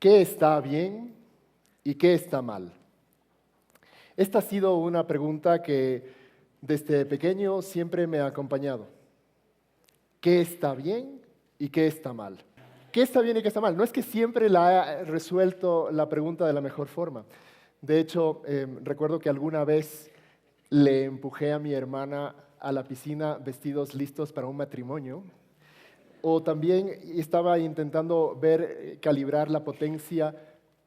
¿Qué está bien y qué está mal? Esta ha sido una pregunta que desde pequeño siempre me ha acompañado. ¿Qué está bien y qué está mal? ¿Qué está bien y qué está mal? No es que siempre la he resuelto la pregunta de la mejor forma. De hecho, recuerdo que alguna vez le empujé a mi hermana a la piscina vestidos listos para un matrimonio. O también estaba intentando calibrar la potencia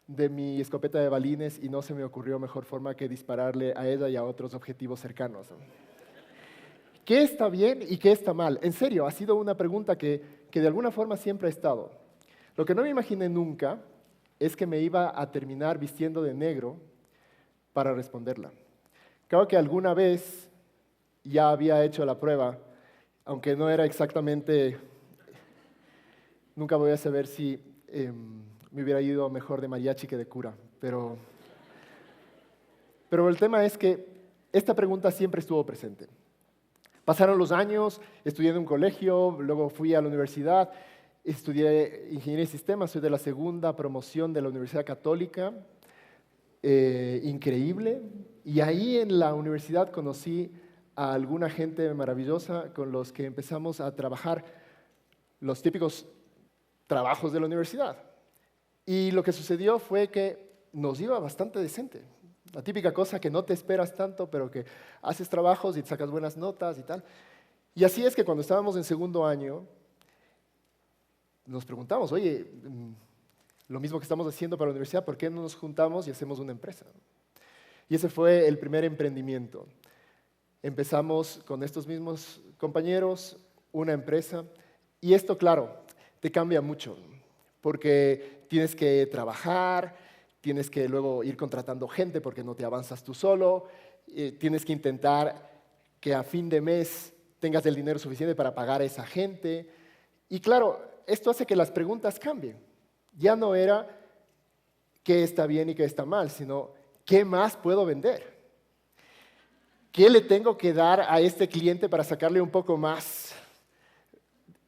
de mi escopeta de balines y no se me ocurrió mejor forma que dispararle a ella y a otros objetivos cercanos. ¿Qué está bien y qué está mal? En serio, ha sido una pregunta que de alguna forma siempre ha estado. Lo que no me imaginé nunca es que me iba a terminar vistiendo de negro para responderla. Creo que alguna vez ya había hecho la prueba, aunque no era exactamente. Nunca voy a saber si me hubiera ido mejor de mariachi que de cura, pero el tema es que esta pregunta siempre estuvo presente. Pasaron los años, estudié en un colegio, luego fui a la universidad, estudié ingeniería de sistemas, soy de la segunda promoción de la Universidad Católica, increíble, y ahí en la universidad conocí a alguna gente maravillosa con los que empezamos a trabajar los típicos trabajos de la universidad. Y lo que sucedió fue que nos iba bastante decente. La típica cosa que no te esperas tanto, pero que haces trabajos y te sacas buenas notas y tal. Y así es que cuando estábamos en segundo año, nos preguntamos, oye, lo mismo que estamos haciendo para la universidad, ¿por qué no nos juntamos y hacemos una empresa? Y ese fue el primer emprendimiento. Empezamos con estos mismos compañeros una empresa y esto, claro, te cambia mucho, porque tienes que trabajar, tienes que luego ir contratando gente porque no te avanzas tú solo, tienes que intentar que a fin de mes tengas el dinero suficiente para pagar a esa gente. Y claro, esto hace que las preguntas cambien. Ya no era qué está bien y qué está mal, sino qué más puedo vender. ¿Qué le tengo que dar a este cliente para sacarle un poco más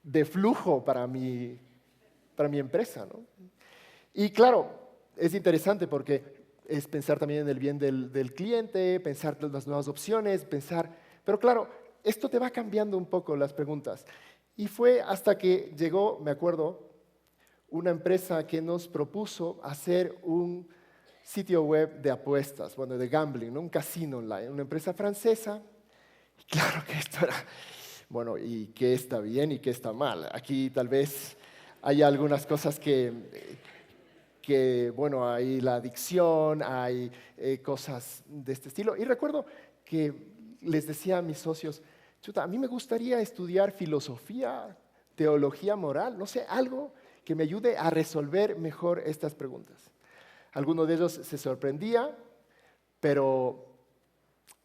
de flujo para mi empresa, ¿no? Y claro, es interesante porque es pensar también en el bien del cliente, pensar en las nuevas opciones, pero claro, esto te va cambiando un poco las preguntas. Y fue hasta que llegó, me acuerdo, una empresa que nos propuso hacer un sitio web de apuestas, bueno, de gambling, ¿no? Un casino online, una empresa francesa. Y claro que esto era, bueno, ¿y qué está bien y qué está mal? Aquí tal vez hay algunas cosas bueno, hay la adicción, hay cosas de este estilo. Y recuerdo que les decía a mis socios, chuta, a mí me gustaría estudiar filosofía, teología moral, no sé, algo que me ayude a resolver mejor estas preguntas. Alguno de ellos se sorprendía, pero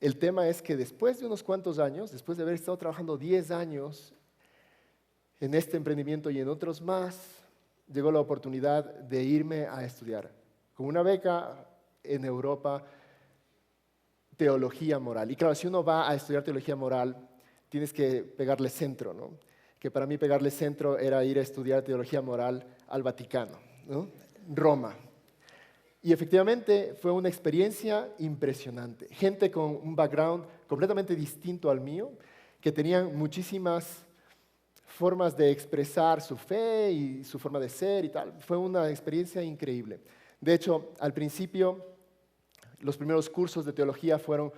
el tema es que después de unos cuantos años, después de haber estado trabajando 10 años en este emprendimiento y en otros más, llegó la oportunidad de irme a estudiar con una beca en Europa, teología moral. Y claro, si uno va a estudiar teología moral, tienes que pegarle centro, ¿no? Que para mí pegarle centro era ir a estudiar teología moral al Vaticano, ¿no? Roma. Y efectivamente fue una experiencia impresionante. Gente con un background completamente distinto al mío, que tenían muchísimas formas de expresar su fe y su forma de ser y tal. Fue una experiencia increíble. De hecho, al principio, los primeros cursos de teología fueron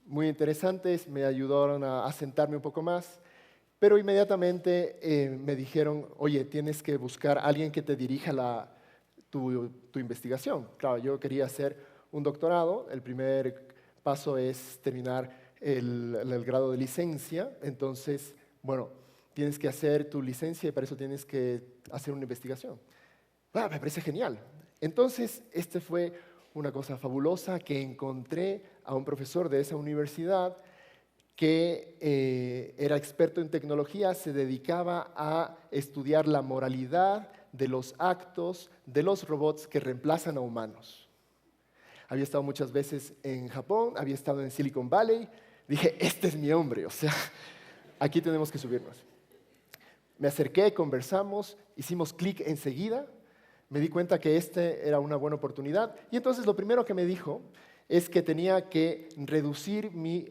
muy interesantes, me ayudaron a asentarme un poco más, pero inmediatamente me dijeron, oye, tienes que buscar a alguien que te dirija tu investigación. Claro, yo quería hacer un doctorado, el primer paso es terminar el grado de licencia, entonces, bueno, tienes que hacer tu licencia y para eso tienes que hacer una investigación. Me parece genial. Entonces, este fue una cosa fabulosa que encontré a un profesor de esa universidad que era experto en tecnología, se dedicaba a estudiar la moralidad de los actos de los robots que reemplazan a humanos. Había estado muchas veces en Japón, había estado en Silicon Valley. Dije, este es mi hombre, o sea, aquí tenemos que subirnos. Me acerqué, conversamos, hicimos clic enseguida. Me di cuenta que este era una buena oportunidad y entonces lo primero que me dijo es que tenía que reducir mi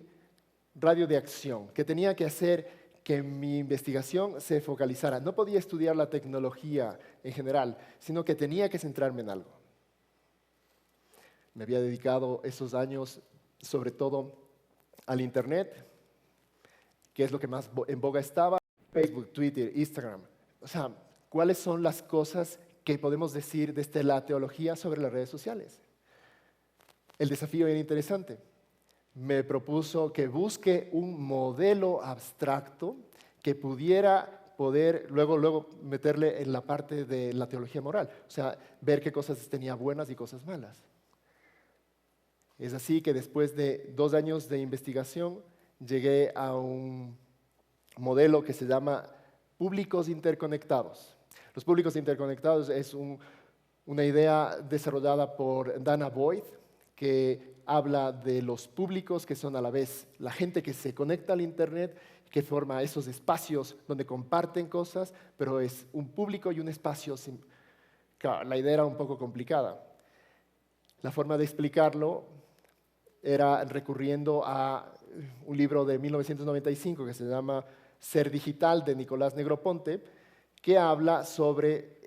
radio de acción, que tenía que hacer que mi investigación se focalizara. No podía estudiar la tecnología en general, sino que tenía que centrarme en algo. Me había dedicado esos años sobre todo al Internet, que es lo que más en boga estaba, Facebook, Twitter, Instagram. O sea, ¿cuáles son las cosas que podemos decir desde la teología sobre las redes sociales? El desafío era interesante. Me propuso que busque un modelo abstracto que pudiera luego meterle en la parte de la teología moral. O sea, ver qué cosas tenía buenas y cosas malas. Es así que después de 2 años de investigación, llegué a un modelo que se llama públicos interconectados. Los públicos interconectados es una idea desarrollada por Dana Boyd, que habla de los públicos que son a la vez la gente que se conecta al Internet, que forma esos espacios donde comparten cosas, pero es un público y un espacio. Claro, la idea era un poco complicada. La forma de explicarlo era recurriendo a un libro de 1995 que se llama Ser Digital, de Nicolás Negroponte, que habla sobre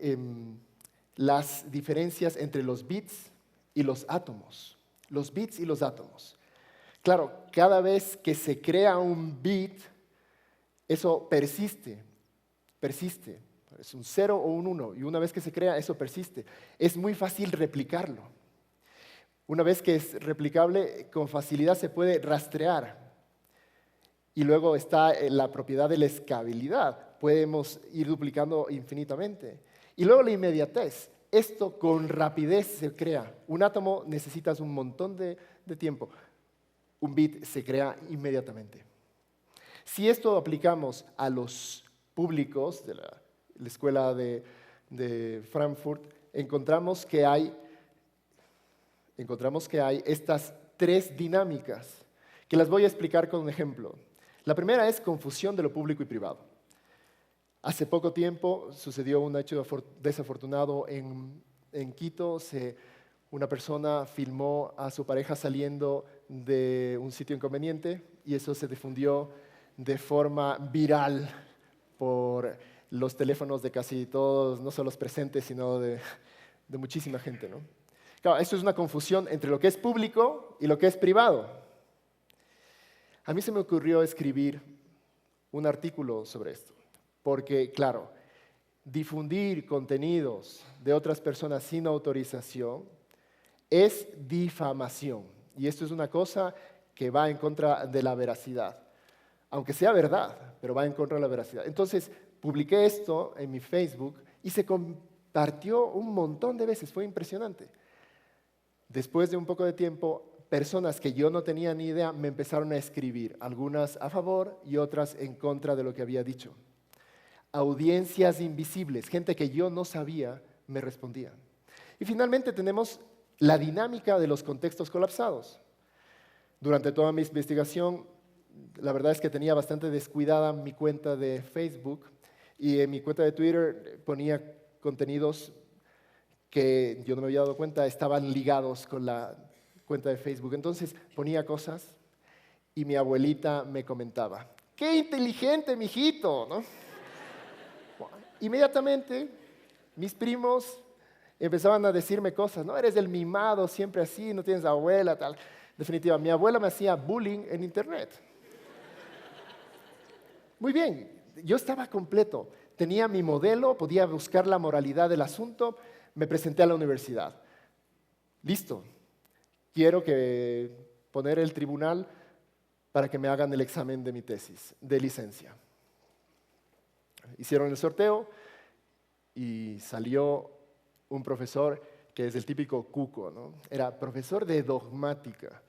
las diferencias entre los bits y los átomos. Los bits y los átomos. Claro, cada vez que se crea un bit, eso persiste. Es un 0 o un 1, y una vez que se crea, eso persiste. Es muy fácil replicarlo. Una vez que es replicable, con facilidad se puede rastrear. Y luego está la propiedad de la escalabilidad. Podemos ir duplicando infinitamente. Y luego la inmediatez. Esto con rapidez se crea. Un átomo necesitas un montón de tiempo. Un bit se crea inmediatamente. Si esto aplicamos a los públicos de la escuela de Frankfurt, encontramos que hay estas 3 dinámicas, que las voy a explicar con un ejemplo. La primera es confusión de lo público y privado. Hace poco tiempo sucedió un hecho desafortunado en Quito. Una persona filmó a su pareja saliendo de un sitio inconveniente y eso se difundió de forma viral por los teléfonos de casi todos, no solo los presentes, sino de muchísima gente, ¿no? Claro, esto es una confusión entre lo que es público y lo que es privado. A mí se me ocurrió escribir un artículo sobre esto, porque, claro, difundir contenidos de otras personas sin autorización es difamación, y esto es una cosa que va en contra de la veracidad, aunque sea verdad, pero va en contra de la veracidad. Entonces, publiqué esto en mi Facebook y se compartió un montón de veces, fue impresionante. Después de un poco de tiempo, personas que yo no tenía ni idea me empezaron a escribir, algunas a favor y otras en contra de lo que había dicho. Audiencias invisibles, gente que yo no sabía, me respondía. Y finalmente tenemos la dinámica de los contextos colapsados. Durante toda mi investigación, la verdad es que tenía bastante descuidada mi cuenta de Facebook y en mi cuenta de Twitter ponía contenidos que yo no me había dado cuenta estaban ligados con la cuenta de Facebook. Entonces ponía cosas y mi abuelita me comentaba, ¡qué inteligente, mijito!, ¿no? Inmediatamente mis primos empezaban a decirme cosas, ¿no? Eres el mimado, siempre así, no tienes abuela, tal. En definitiva, mi abuela me hacía bullying en Internet. Muy bien, yo estaba completo. Tenía mi modelo, podía buscar la moralidad del asunto, me presenté a la universidad. Listo, quiero poner el tribunal para que me hagan el examen de mi tesis, de licencia. Hicieron el sorteo y salió un profesor que es el típico cuco, ¿no? Era profesor de dogmática,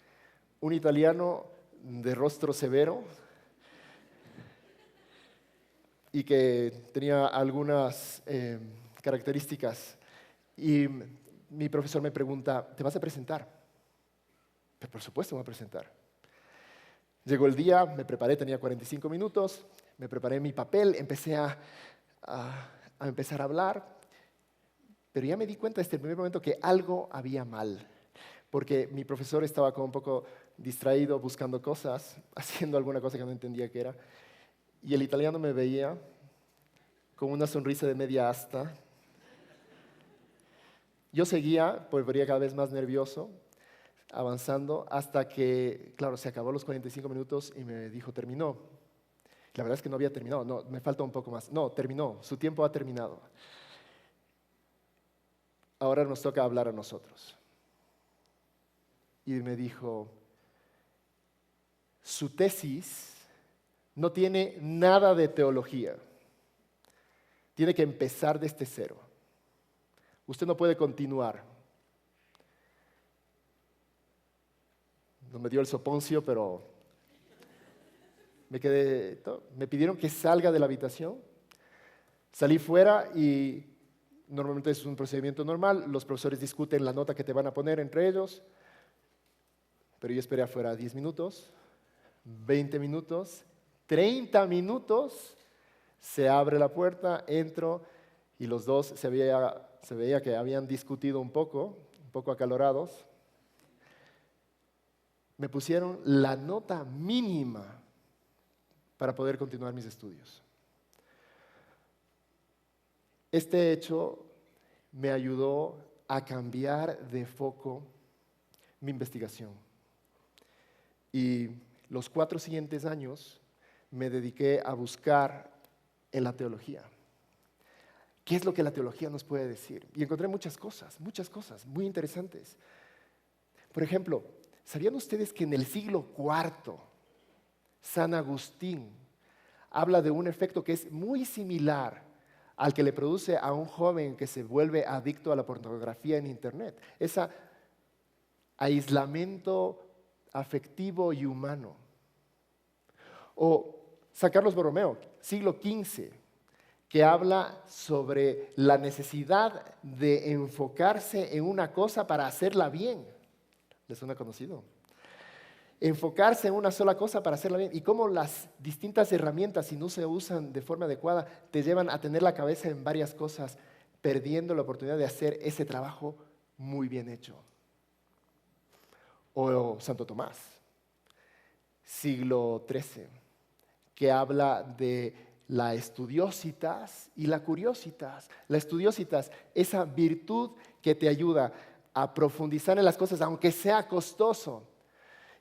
un italiano de rostro severo y que tenía algunas características. Y mi profesor me pregunta, ¿te vas a presentar? Pero por supuesto me voy a presentar. Llegó el día, me preparé, tenía 45 minutos, me preparé mi papel, empecé a empezar a hablar. Pero ya me di cuenta desde el primer momento que algo había mal, porque mi profesor estaba como un poco distraído buscando cosas, haciendo alguna cosa que no entendía qué era, y el italiano me veía con una sonrisa de media asta. Yo seguía, pues vería cada vez más nervioso, avanzando, hasta que, claro, se acabó los 45 minutos y me dijo, terminó. La verdad es que no había terminado, no, me falta un poco más. No, terminó, su tiempo ha terminado. Ahora nos toca hablar a nosotros. Y me dijo, su tesis no tiene nada de teología. Tiene que empezar desde cero. Usted no puede continuar. No me dio el soponcio, pero me pidieron que salga de la habitación. Salí fuera y normalmente es un procedimiento normal. Los profesores discuten la nota que te van a poner entre ellos. Pero yo esperé afuera 10 minutos, 20 minutos, 30 minutos. Se abre la puerta, entro y los dos se veía que habían discutido un poco acalorados. Me pusieron la nota mínima para poder continuar mis estudios. Este hecho me ayudó a cambiar de foco mi investigación. Y los 4 siguientes años me dediqué a buscar en la teología. ¿Qué es lo que la teología nos puede decir? Y encontré muchas cosas muy interesantes. Por ejemplo, ¿sabían ustedes que en el siglo IV, San Agustín habla de un efecto que es muy similar al que le produce a un joven que se vuelve adicto a la pornografía en Internet? Ese aislamiento afectivo y humano. O San Carlos Borromeo, siglo XV, que habla sobre la necesidad de enfocarse en una cosa para hacerla bien. ¿Les suena conocido? Enfocarse en una sola cosa para hacerla bien. Y cómo las distintas herramientas, si no se usan de forma adecuada, te llevan a tener la cabeza en varias cosas, perdiendo la oportunidad de hacer ese trabajo muy bien hecho. O Santo Tomás, siglo XIII, que habla de la estudiositas y la curiositas. La estudiositas, esa virtud que te ayuda a profundizar en las cosas, aunque sea costoso,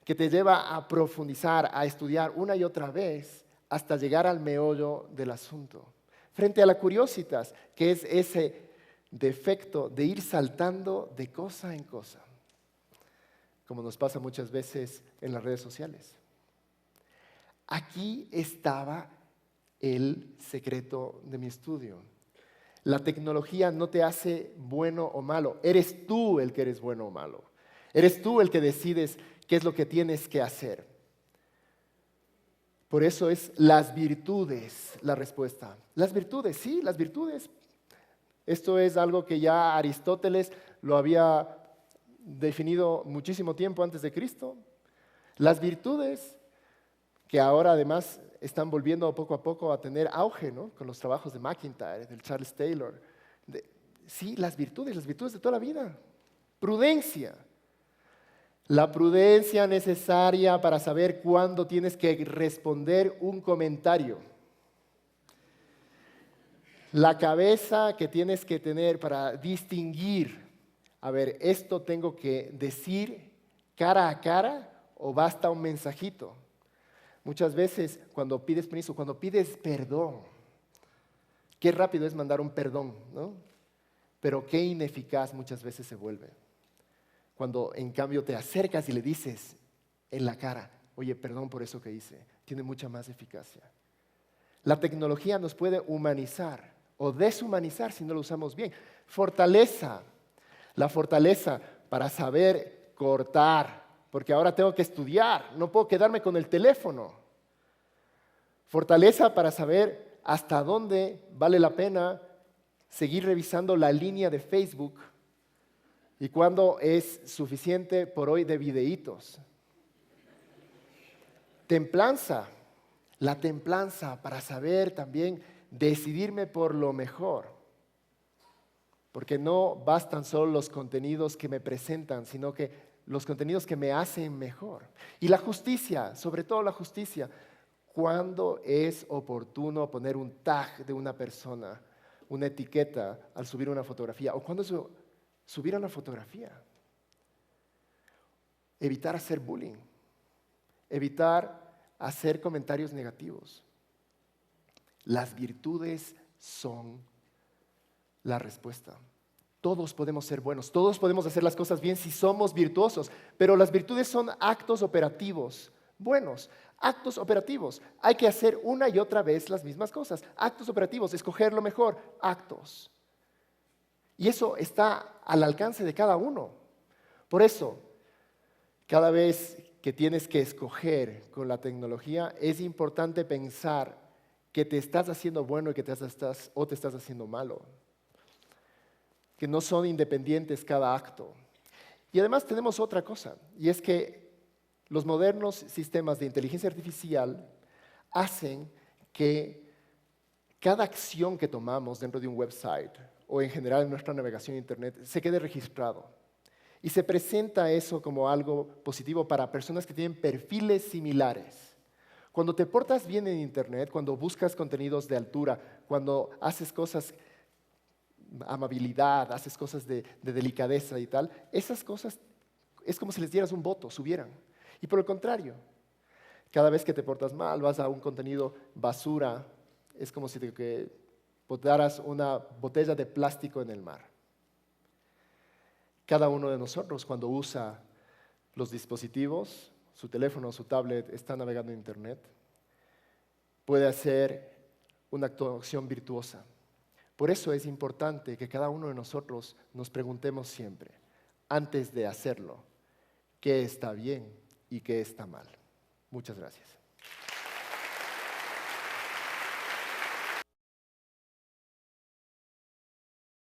que te lleva a profundizar, a estudiar una y otra vez hasta llegar al meollo del asunto. Frente a la curiositas, que es ese defecto de ir saltando de cosa en cosa, como nos pasa muchas veces en las redes sociales. Aquí estaba el secreto de mi estudio. La tecnología no te hace bueno o malo. Eres tú el que eres bueno o malo. Eres tú el que decides qué es lo que tienes que hacer. Por eso es las virtudes la respuesta. Las virtudes, sí, las virtudes. Esto es algo que ya Aristóteles lo había definido muchísimo tiempo antes de Cristo. Las virtudes que ahora además están volviendo poco a poco a tener auge, ¿no? Con los trabajos de McIntyre, de Charles Taylor. Sí, las virtudes de toda la vida. Prudencia. La prudencia necesaria para saber cuándo tienes que responder un comentario. La cabeza que tienes que tener para distinguir, a ver, ¿esto tengo que decir cara a cara o basta un mensajito? Muchas veces cuando pides permiso, cuando pides perdón, qué rápido es mandar un perdón, ¿no? Pero qué ineficaz muchas veces se vuelve. Cuando en cambio te acercas y le dices en la cara, oye, perdón por eso que hice, tiene mucha más eficacia. La tecnología nos puede humanizar o deshumanizar si no lo usamos bien. Fortaleza, la fortaleza para saber cortar, porque ahora tengo que estudiar, no puedo quedarme con el teléfono. Fortaleza para saber hasta dónde vale la pena seguir revisando la línea de Facebook y cuándo es suficiente por hoy de videitos. Templanza, la templanza para saber también decidirme por lo mejor. porque no bastan solo los contenidos que me presentan, sino que los contenidos que me hacen mejor. Y la justicia, sobre todo la justicia, ¿cuándo es oportuno poner un tag de una persona, una etiqueta al subir una fotografía? ¿O cuándo es subir una fotografía? Evitar hacer bullying, evitar hacer comentarios negativos. Las virtudes son la respuesta. Todos podemos ser buenos, todos podemos hacer las cosas bien si somos virtuosos, pero las virtudes son actos operativos buenos, actos operativos. Hay que hacer una y otra vez las mismas cosas, actos operativos, escoger lo mejor, actos. Y eso está al alcance de cada uno. Por eso, cada vez que tienes que escoger con la tecnología, es importante pensar que te estás haciendo bueno y que te estás haciendo malo. Que no son independientes cada acto. Y además tenemos otra cosa, y es que los modernos sistemas de inteligencia artificial hacen que cada acción que tomamos dentro de un website o en general en nuestra navegación en Internet se quede registrado. Y se presenta eso como algo positivo para personas que tienen perfiles similares. Cuando te portas bien en Internet, cuando buscas contenidos de altura, cuando haces cosas amabilidad, haces cosas de delicadeza y tal, esas cosas es como si les dieras un voto, subieran. Y por el contrario, cada vez que te portas mal, vas a un contenido basura, es como si te botaras una botella de plástico en el mar. Cada uno de nosotros cuando usa los dispositivos, su teléfono, su tablet, está navegando en Internet, puede hacer una actuación virtuosa. Por eso es importante que cada uno de nosotros nos preguntemos siempre, antes de hacerlo, qué está bien y qué está mal. Muchas gracias.